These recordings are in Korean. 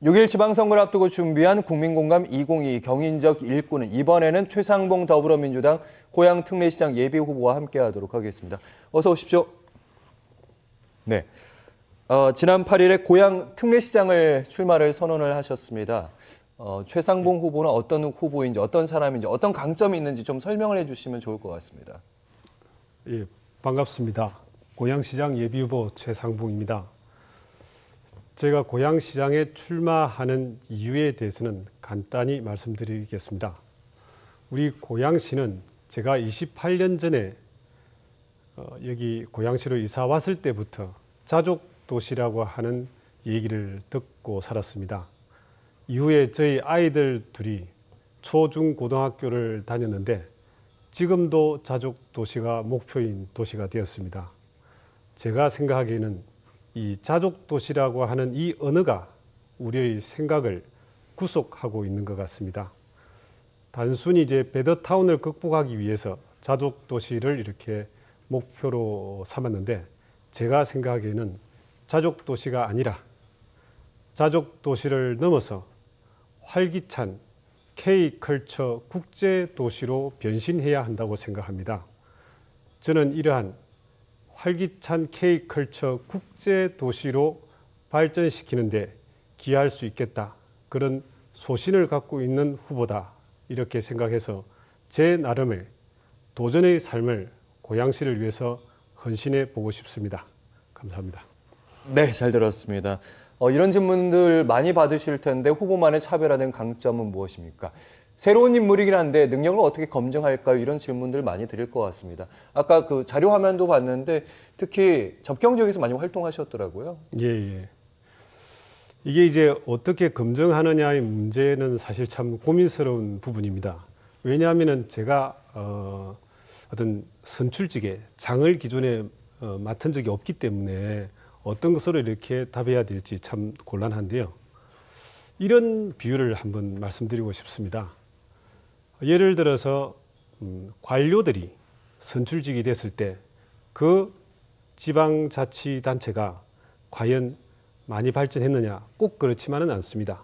6일 지방선거를 앞두고 준비한 국민공감 2022 경인적 일꾼은 이번에는 최상봉 더불어민주당 고양특례시장 예비후보와 함께하도록 하겠습니다. 어서 오십시오. 네, 지난 8일에 고양특례시장을 출마를 선언을 하셨습니다. 최상봉 후보는 어떤 후보인지, 어떤 사람인지, 어떤 강점이 있는지 좀 설명을 해주시면 좋을 것 같습니다. 예, 반갑습니다. 고양시장 예비후보 최상봉입니다. 제가 고양시장에 출마하는 이유에 대해서는 간단히 말씀드리겠습니다. 우리 고양시는 제가 28년 전에 여기 고양시로 이사 왔을 때부터 자족도시라고 하는 얘기를 듣고 살았습니다. 이후에 저희 아이들 둘이 초, 중, 고등학교를 다녔는데 지금도 자족도시가 목표인 도시가 되었습니다. 제가 생각하기에는 이 자족도시라고 하는 이 언어가 우리의 생각을 구속하고 있는 것 같습니다. 단순히 이제 베더타운을 극복하기 위해서 자족도시를 이렇게 목표로 삼았는데 제가 생각하기에는 자족도시가 아니라 자족도시를 넘어서 활기찬 K컬처 국제도시로 변신해야 한다고 생각합니다. 저는 이러한 활기찬 K컬처 국제도시로 발전시키는데 기여할 수 있겠다. 그런 소신을 갖고 있는 후보다. 이렇게 생각해서 제 나름의 도전의 삶을 고양시를 위해서 헌신해 보고 싶습니다. 감사합니다. 네, 잘 들었습니다. 이런 질문들 많이 받으실 텐데 후보만의 차별화된 강점은 무엇입니까? 새로운 인물이긴 한데 능력을 어떻게 검증할까요? 이런 질문들 많이 드릴 것 같습니다. 아까 그 자료 화면도 봤는데 특히 접경 지역에서 많이 활동하셨더라고요. 예. 이게 이제 어떻게 검증하느냐의 문제는 사실 참 고민스러운 부분입니다. 왜냐하면 제가 어떤 선출직에 장을 기존에 맡은 적이 없기 때문에 어떤 것으로 이렇게 답해야 될지 참 곤란한데요. 이런 비유를 한번 말씀드리고 싶습니다. 예를 들어서 관료들이 선출직이 됐을 때 그 지방자치단체가 과연 많이 발전했느냐? 꼭 그렇지만은 않습니다.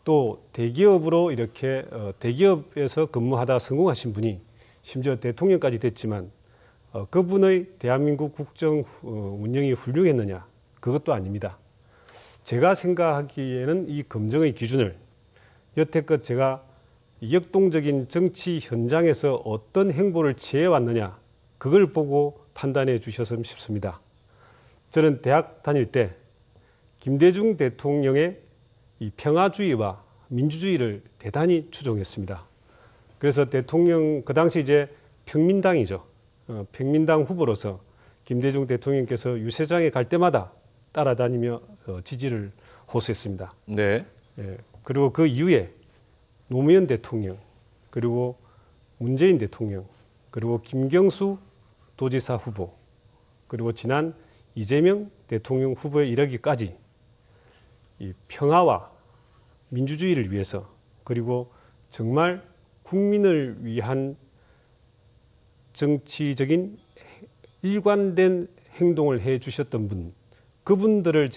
또 대기업으로 이렇게 대기업에서 근무하다 성공하신 분이 심지어 대통령까지 됐지만 그분의 대한민국 국정 운영이 훌륭했느냐? 그것도 아닙니다. 제가 생각하기에는 이 검증의 기준을 여태껏 제가 역동적인 정치 현장에서 어떤 행보를 취해왔느냐 그걸 보고 판단해 주셨으면 싶습니다. 저는 대학 다닐 때 김대중 대통령의 이 평화주의와 민주주의를 대단히 추종했습니다. 그래서 대통령 그 당시 이제 평민당이죠. 평민당 후보로서 김대중 대통령께서 유세장에 갈 때마다 따라다니며 지지를 호소했습니다. 네. 예, 그리고 그 이후에 노무현 대통령, 그리고 문재인 대통령, 그리고 김경수 도지사 후보, 그리고 지난 이재명 대통령 후보에 이르기까지 이 평화와 민주주의를 위해서 그리고 정말 국민을 위한 정치적인 일관된 행동을 해 주셨던 분, 그분들을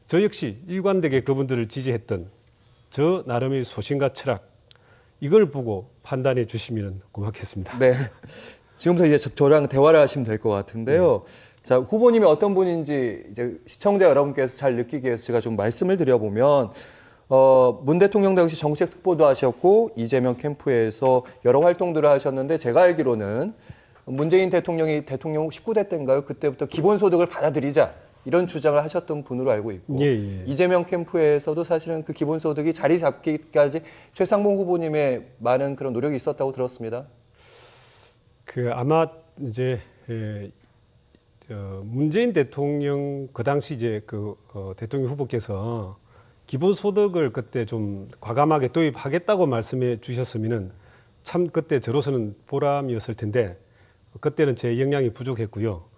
저 역시 일관되게 그분들을 지지했던 저 나름의 소신과 철학, 이걸 보고 판단해 주시면 고맙겠습니다. 네. 지금부터 이제 저랑 대화를 하시면 될 것 같은데요. 자, 후보님이 어떤 분인지 이제 시청자 여러분께서 잘 느끼기 위해서 제가 좀 말씀을 드려보면, 문 대통령 당시 정책 특보도 하셨고, 이재명 캠프에서 여러 활동들을 하셨는데, 제가 알기로는 문재인 대통령이 대통령 19대 때인가요? 그때부터 기본소득을 받아들이자. 이런 주장을 하셨던 분으로 알고 있고 예. 이재명 캠프에서도 사실은 그 기본소득이 자리 잡기까지 최상봉 후보님의 많은 그런 노력이 있었다고 들었습니다. 아마 이제 문재인 대통령 그 당시 이제 대통령 후보께서 기본소득을 그때 좀 과감하게 도입하겠다고 말씀해 주셨으면은 참 그때 저로서는 보람이었을 텐데 그때는 제 역량이 부족했고요.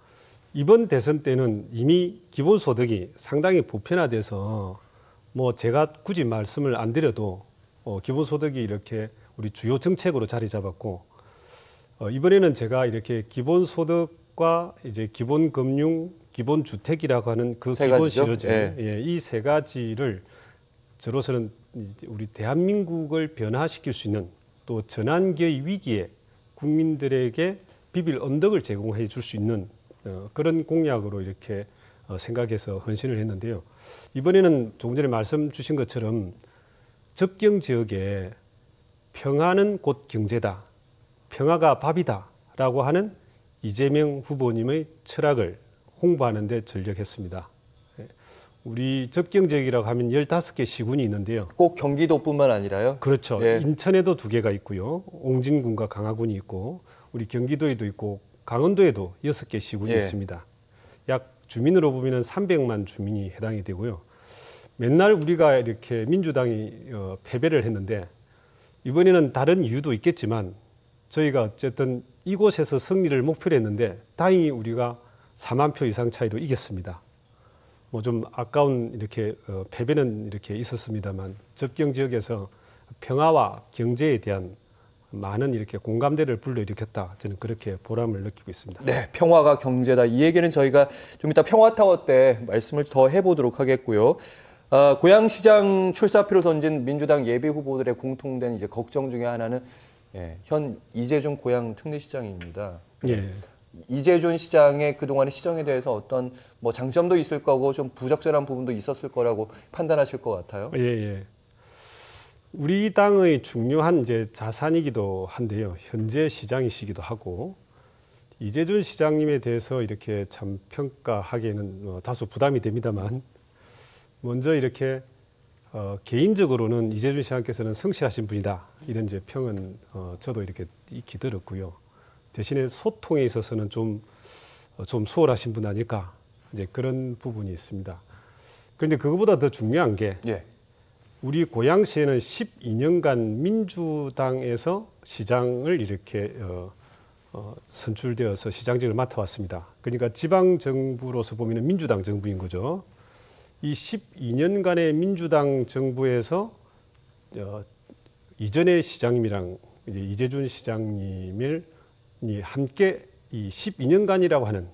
이번 대선 때는 이미 기본소득이 상당히 보편화돼서 뭐 제가 굳이 말씀을 안 드려도 기본소득이 이렇게 우리 주요 정책으로 자리 잡았고 이번에는 제가 이렇게 기본소득과 이제 기본금융, 기본주택이라고 하는 그 세 기본 가지죠? 실효제, 예. 이 세 가지를 저로서는 이제 우리 대한민국을 변화시킬 수 있는 또 전환기의 위기에 국민들에게 비빌 언덕을 제공해 줄 수 있는 그런 공약으로 이렇게 생각해서 헌신을 했는데요. 이번에는 조금 전에 말씀 주신 것처럼 접경 지역에 평화는 곧 경제다, 평화가 밥이다라고 하는 이재명 후보님의 철학을 홍보하는 데 전력했습니다. 우리 접경 지역이라고 하면 15개 시군이 있는데요. 꼭 경기도뿐만 아니라요. 그렇죠. 예. 인천에도 2개가 있고요. 옹진군과 강화군이 있고 우리 경기도에도 있고 강원도에도 6개 시군이 예. 있습니다. 약 주민으로 보면 300만 주민이 해당이 되고요. 맨날 우리가 이렇게 민주당이 패배를 했는데 이번에는 다른 이유도 있겠지만 저희가 어쨌든 이곳에서 승리를 목표로 했는데 다행히 우리가 4만 표 이상 차이로 이겼습니다. 뭐 좀 아까운 이렇게 패배는 이렇게 있었습니다만 접경 지역에서 평화와 경제에 대한 많은 이렇게 공감대를 불러일으켰다. 저는 그렇게 보람을 느끼고 있습니다. 네, 평화가 경제다. 이 얘기는 저희가 좀 이따 평화타워 때 말씀을 더 해보도록 하겠고요. 고양시장 출사표를 던진 민주당 예비 후보들의 공통된 이제 걱정 중에 하나는 현 이재준 고양 특례시장입니다. 예. 이재준 시장의 그동안의 시정에 대해서 어떤 뭐 장점도 있을 거고 좀 부적절한 부분도 있었을 거라고 판단하실 것 같아요. 예, 예. 우리 당의 중요한 이제 자산이기도 한데요. 현재 시장이시기도 하고 이재준 시장님에 대해서 이렇게 참 평가하기에는 다소 부담이 됩니다만 먼저 이렇게 개인적으로는 이재준 시장께서는 성실하신 분이다 이런 이제 평은 저도 이렇게 익히 들었고요. 대신에 소통에 있어서는 좀 수월하신 분 아닐까 이제 그런 부분이 있습니다. 그런데 그것보다 더 중요한 게 예. 우리 고양시에는 12년간 민주당에서 시장을 이렇게 선출되어서 시장직을 맡아왔습니다. 그러니까 지방 정부로서 보면 민주당 정부인 거죠. 이 12년간의 민주당 정부에서 이전의 시장님이랑 이제 이재준 시장님을 함께 이 12년간이라고 하는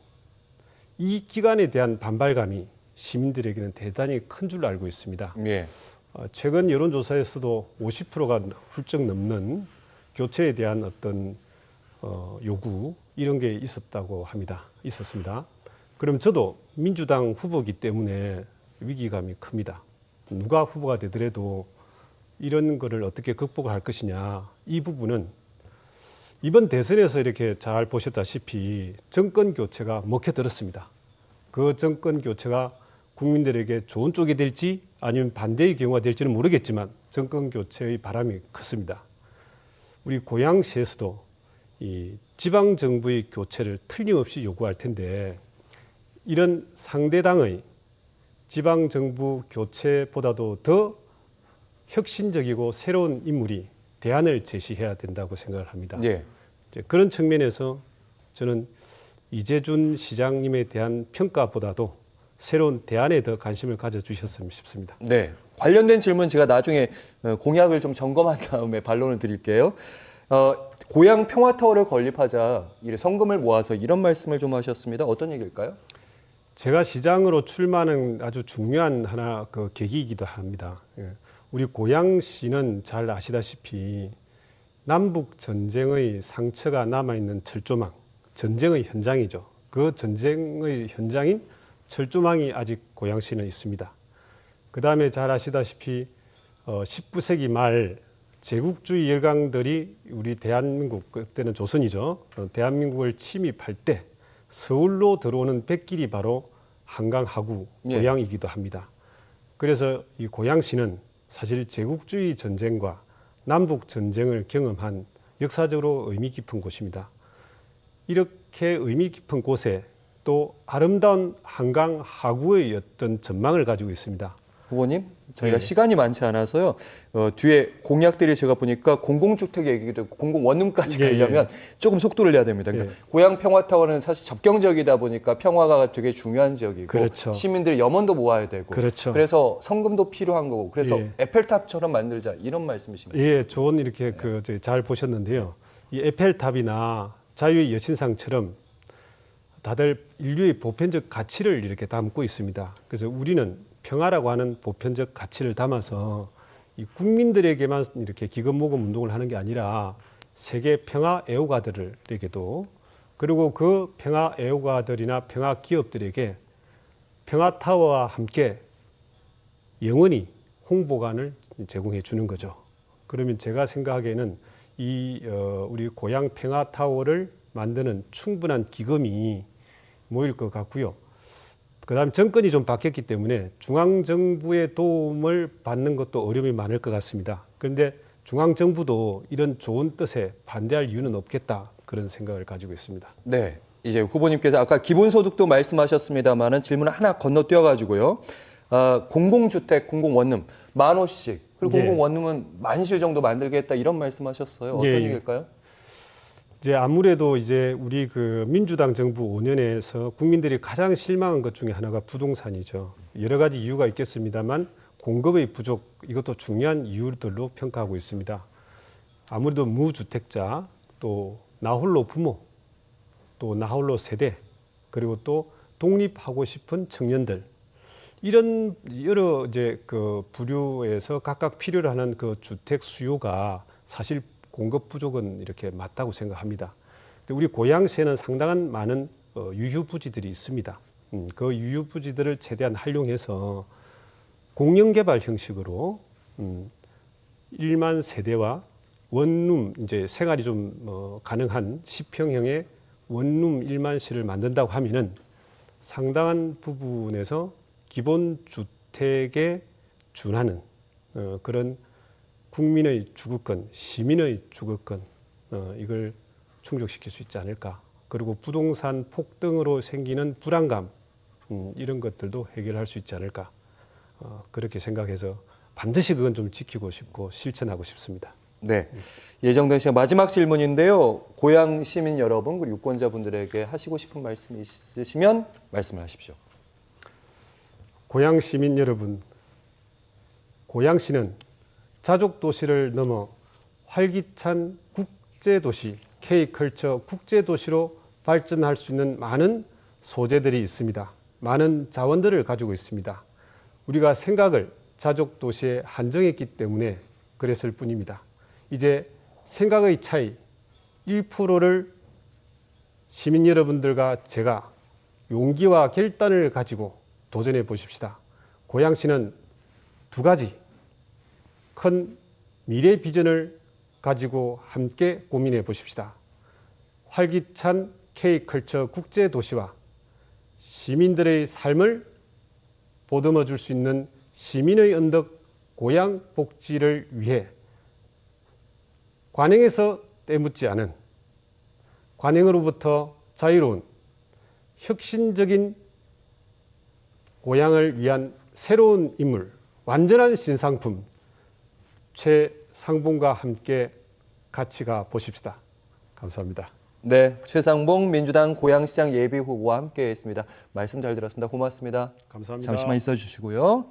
이 기간에 대한 반발감이 시민들에게는 대단히 큰 줄로 알고 있습니다. 예. 최근 여론조사에서도 50%가 훌쩍 넘는 교체에 대한 어떤 요구 이런 게 있었습니다. 그럼 저도 민주당 후보이기 때문에 위기감이 큽니다. 누가 후보가 되더라도 이런 거를 어떻게 극복을 할 것이냐 이 부분은 이번 대선에서 이렇게 잘 보셨다시피 정권 교체가 먹혀들었습니다. 그 정권 교체가 국민들에게 좋은 쪽이 될지 아니면 반대의 경우가 될지는 모르겠지만 정권 교체의 바람이 컸습니다. 우리 고양시에서도 이 지방 정부의 교체를 틀림없이 요구할 텐데 이런 상대당의 지방 정부 교체보다도 더 혁신적이고 새로운 인물이 대안을 제시해야 된다고 생각을 합니다. 예. 이제 그런 측면에서 저는 이재준 시장님에 대한 평가보다도 새로운 대안에 더 관심을 가져주셨으면 싶습니다. 네. 관련된 질문 제가 나중에 공약을 좀 점검한 다음에 반론을 드릴게요. 고양 평화타워를 건립하자 성금을 모아서 이런 말씀을 좀 하셨습니다. 어떤 얘기일까요? 제가 시장으로 출마하는 아주 중요한 하나 그 계기이기도 합니다. 우리 고양시는 잘 아시다시피 남북 전쟁의 상처가 남아있는 철조망, 전쟁의 현장이죠. 그 전쟁의 현장인 철조망이 아직 고양시는 있습니다. 그 다음에 잘 아시다시피 19세기 말 제국주의 열강들이 우리 대한민국, 그때는 조선이죠. 대한민국을 침입할 때 서울로 들어오는 백길이 바로 한강 하구 고양이기도 합니다. 그래서 이 고양시는 사실 제국주의 전쟁과 남북 전쟁을 경험한 역사적으로 의미 깊은 곳입니다. 이렇게 의미 깊은 곳에 또 아름다운 한강 하구의 어떤 전망을 가지고 있습니다. 후보님, 저희가 시간이 많지 않아서요. 뒤에 공약들이 제가 보니까 공공주택 얘기도 있고 공공원룸까지 가려면 조금 속도를 내야 됩니다. 그러니까 고양 평화타워는 사실 접경 지역이다 보니까 평화가 되게 중요한 지역이고 그렇죠. 시민들의 염원도 모아야 되고 그렇죠. 그래서 성금도 필요한 거고 그래서 에펠탑처럼 만들자 이런 말씀이십니다. 예, 좋은 이렇게 잘 보셨는데요. 이 에펠탑이나 자유의 여신상처럼 다들 인류의 보편적 가치를 이렇게 담고 있습니다. 그래서 우리는 평화라고 하는 보편적 가치를 담아서 이 국민들에게만 이렇게 기금 모금 운동을 하는 게 아니라 세계 평화 애호가들에게도 그리고 그 평화 애호가들이나 평화 기업들에게 평화 타워와 함께 영원히 홍보관을 제공해 주는 거죠. 그러면 제가 생각하기에는 우리 고향 평화 타워를 만드는 충분한 기금이 모일 것 같고요. 그다음 정권이 좀 바뀌었기 때문에 중앙 정부의 도움을 받는 것도 어려움이 많을 것 같습니다. 그런데 중앙 정부도 이런 좋은 뜻에 반대할 이유는 없겠다 그런 생각을 가지고 있습니다. 네. 이제 후보님께서 아까 기본소득도 말씀하셨습니다만은 질문 하나 건너뛰어 가지고요. 공공주택, 공공원룸 10,000호씩 그리고 예. 공공원룸은 10,000실 정도 만들겠다 이런 말씀하셨어요. 어떤 예. 얘기일까요? 이제 아무래도 이제 우리 그 민주당 정부 5년에서 국민들이 가장 실망한 것 중에 하나가 부동산이죠. 여러 가지 이유가 있겠습니다만 공급의 부족 이것도 중요한 이유들로 평가하고 있습니다. 아무래도 무주택자 또 나홀로 부모 또 나홀로 세대 그리고 또 독립하고 싶은 청년들 이런 여러 이제 그 부류에서 각각 필요로 하는 그 주택 수요가 사실 공급 부족은 이렇게 맞다고 생각합니다. 근데 우리 고양시에는 상당한 많은 유휴부지들이 있습니다. 그 유휴부지들을 최대한 활용해서 공영개발 형식으로 1만 세대와 원룸 이제 생활이 좀 가능한 10평형의 원룸 1만실을 만든다고 하면은 상당한 부분에서 기본 주택에 준하는 그런 국민의 주거권, 시민의 주거권 이걸 충족시킬 수 있지 않을까. 그리고 부동산 폭등으로 생기는 불안감 이런 것들도 해결할 수 있지 않을까. 그렇게 생각해서 반드시 그건 좀 지키고 싶고 실천하고 싶습니다. 네. 예정된 시간 마지막 질문인데요. 고양 시민 여러분 그리고 유권자분들에게 하시고 싶은 말씀이 있으시면 말씀을 하십시오. 고양 시민 여러분, 고양시는 자족 도시를 넘어 활기찬 국제 도시, K컬처 국제 도시로 발전할 수 있는 많은 소재들이 있습니다. 많은 자원들을 가지고 있습니다. 우리가 생각을 자족 도시에 한정했기 때문에 그랬을 뿐입니다. 이제 생각의 차이 1%를 시민 여러분들과 제가 용기와 결단을 가지고 도전해 보십시다. 고양시는 두 가지 큰 미래 비전을 가지고 함께 고민해 보십시다. 활기찬 K컬처 국제 도시와 시민들의 삶을 보듬어 줄 수 있는 시민의 언덕 고양 복지를 위해 관행에서 떼묻지 않은 관행으로부터 자유로운 혁신적인 고향을 위한 새로운 인물, 완전한 신상품 최상봉과 함께 같이 가 보십시다. 감사합니다. 네, 최상봉 민주당 고양시장 예비후보와 함께했습니다. 말씀 잘 들었습니다. 고맙습니다. 감사합니다. 잠시만 있어주시고요.